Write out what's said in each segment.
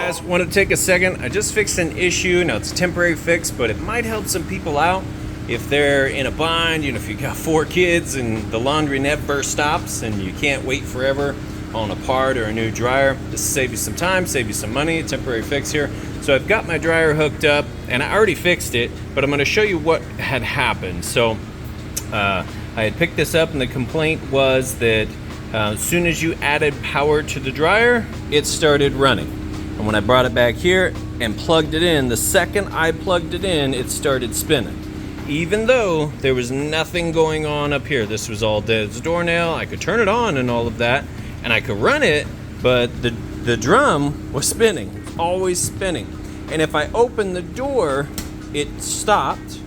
guys, want to take a second. I just fixed an issue. Now it's a temporary fix, but it might help some people out if they're in a bind. You know, if you got 4 kids and the laundry never stops and you can't wait forever on a part or a new dryer. This will save you some time, save you some money. A temporary fix here. So I've got my dryer hooked up and I already fixed it, but I'm going to show you what had happened. So I had picked this up and the complaint was that as soon as you added power to the dryer, it started running. And when I brought it back here and plugged it in, the second I plugged it in, it started spinning. Even though there was nothing going on up here. This was all dead as a doornail. I could turn it on and all of that, and I could run it, but the drum was spinning. It was always spinning. And if I opened the door, it stopped.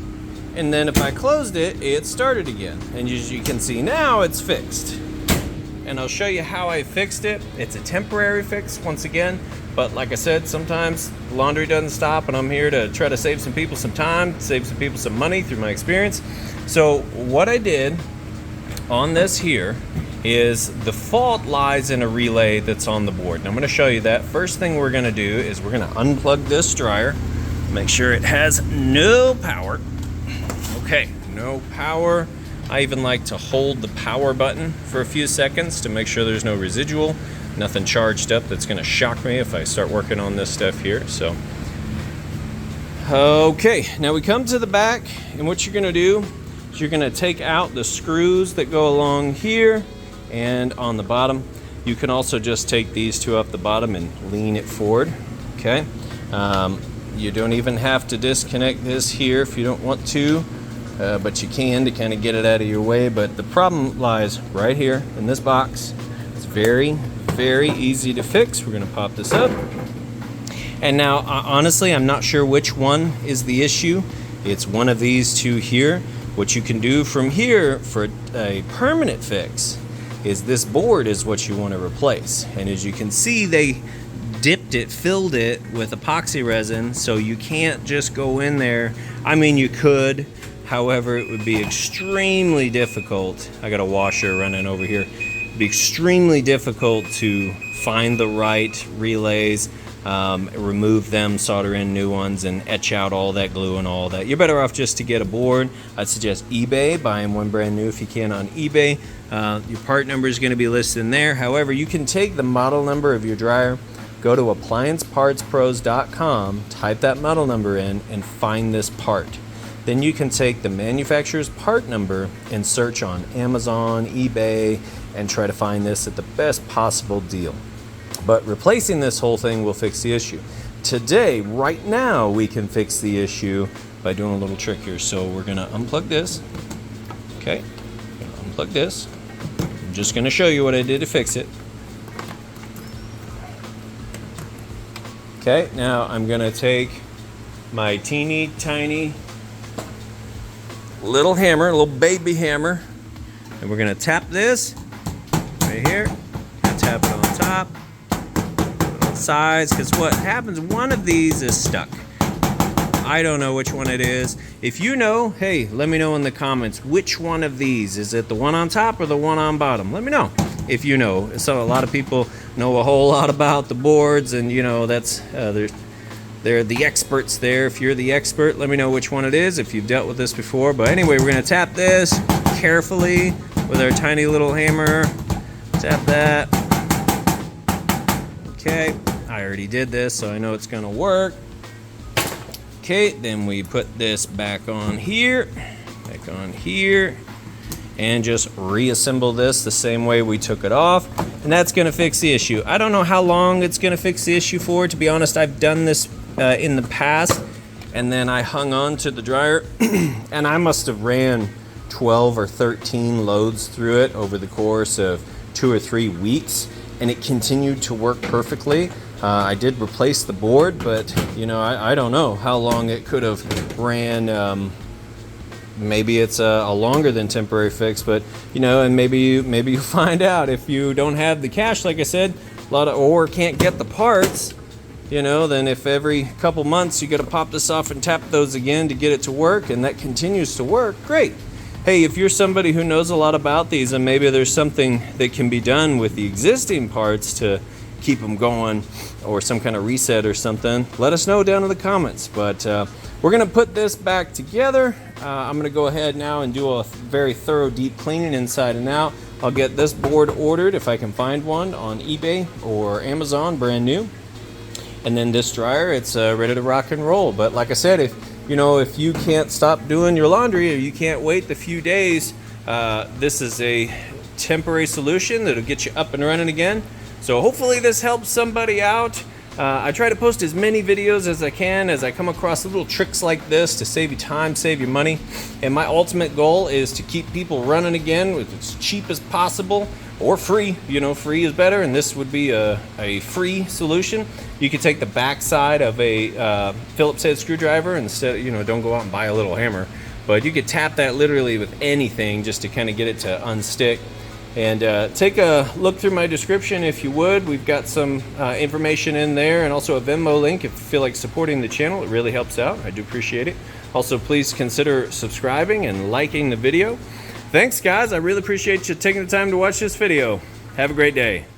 And then if I closed it, it started again. And as you can see now, it's fixed. And I'll show you how I fixed it. It's a temporary fix once again, but like I said, sometimes the laundry doesn't stop and I'm here to try to save some people some time, save some people some money through my experience. So what I did on this here is the fault lies in a relay that's on the board. And I'm going to show you that. First thing we're going to do is we're going to unplug this dryer, make sure it has no power. Okay, no power. I even like to hold the power button for a few seconds to make sure there's no residual, nothing charged up that's going to shock me if I start working on this stuff here. So, okay, now we come to the back, and what you're going to do is you're going to take out the screws that go along here and on the bottom. You can also just take these 2 off the bottom and lean it forward. Okay, you don't even have to disconnect this here if you don't want to. But you can to kind of get it out of your way. But the problem lies right here in this box. It's very, very easy to fix. We're going to pop this up. And now, honestly, I'm not sure which one is the issue. It's one of these 2 here. What you can do from here for a permanent fix is this board is what you want to replace. And as you can see, they dipped it, filled it with epoxy resin, so you can't just go in there. I mean, you could. However, it would be extremely difficult. I got a washer running over here. It'd be extremely difficult to find the right relays, remove them, solder in new ones, and etch out all that glue and all that. You're better off just to get a board. I'd suggest eBay. Buy them one brand new if you can on eBay. Your part number is going to be listed in there. However, you can take the model number of your dryer, go to appliancepartspros.com, type that model number in, and find this part. Then you can take the manufacturer's part number and search on Amazon, eBay, and try to find this at the best possible deal. But replacing this whole thing will fix the issue. Today, right now, we can fix the issue by doing a little trick here. So we're going to unplug this. Okay, unplug this. I'm just going to show you what I did to fix it. Okay, now I'm going to take my teeny tiny little hammer, a little baby hammer, and we're going to tap this right here, tap it on top, on sides, because what happens, one of these is stuck. I don't know which one it is. If you know, hey, let me know in the comments which one of these. Is it the one on top or the one on bottom? Let me know if you know. So a lot of people know a whole lot about the boards, and you know, that's they're the experts there. If you're the expert, let me know which one it is if you've dealt with this before. But anyway, we're going to tap this carefully with our tiny little hammer. Tap that. Okay, I already did this, so I know it's going to work. Okay, then we put this back on here, and just reassemble this the same way we took it off. And that's going to fix the issue. I don't know how long it's going to fix the issue for. To be honest, I've done this in the past, and then I hung on to the dryer and I must have ran 12 or 13 loads through it over the course of 2 or 3 weeks, and it continued to work perfectly. I did replace the board, but you know, I don't know how long it could have ran. Maybe it's a longer than temporary fix, but you know, and maybe you find out if you don't have the cash, like I said, or can't get the parts. You know, then if every couple months you got to pop this off and tap those again to get it to work, and that continues to work, great. Hey, if you're somebody who knows a lot about these, and maybe there's something that can be done with the existing parts to keep them going, or some kind of reset or something, let us know down in the comments. But we're gonna put this back together. I'm gonna go ahead now and do a very thorough deep cleaning inside and out. I'll get this board ordered if I can find one on eBay or Amazon, brand new. And then this dryer, it's ready to rock and roll. But like I said, if you can't stop doing your laundry or you can't wait the few days, this is a temporary solution that'll get you up and running again. So hopefully this helps somebody out. I try to post as many videos as I can as I come across little tricks like this to save you time, save you money. And my ultimate goal is to keep people running again with as cheap as possible, or free. Free is better, and this would be a free solution. You could take the back side of a Phillips head screwdriver instead, don't go out and buy a little hammer, but you could tap that literally with anything just to kind of get it to unstick. And take a look through my description if you would. We've got some information in there, and also a Venmo link if you feel like supporting the channel. It really helps out. I do appreciate it. Also, please consider subscribing and liking the video. Thanks, guys. I really appreciate you taking the time to watch this video. Have a great day.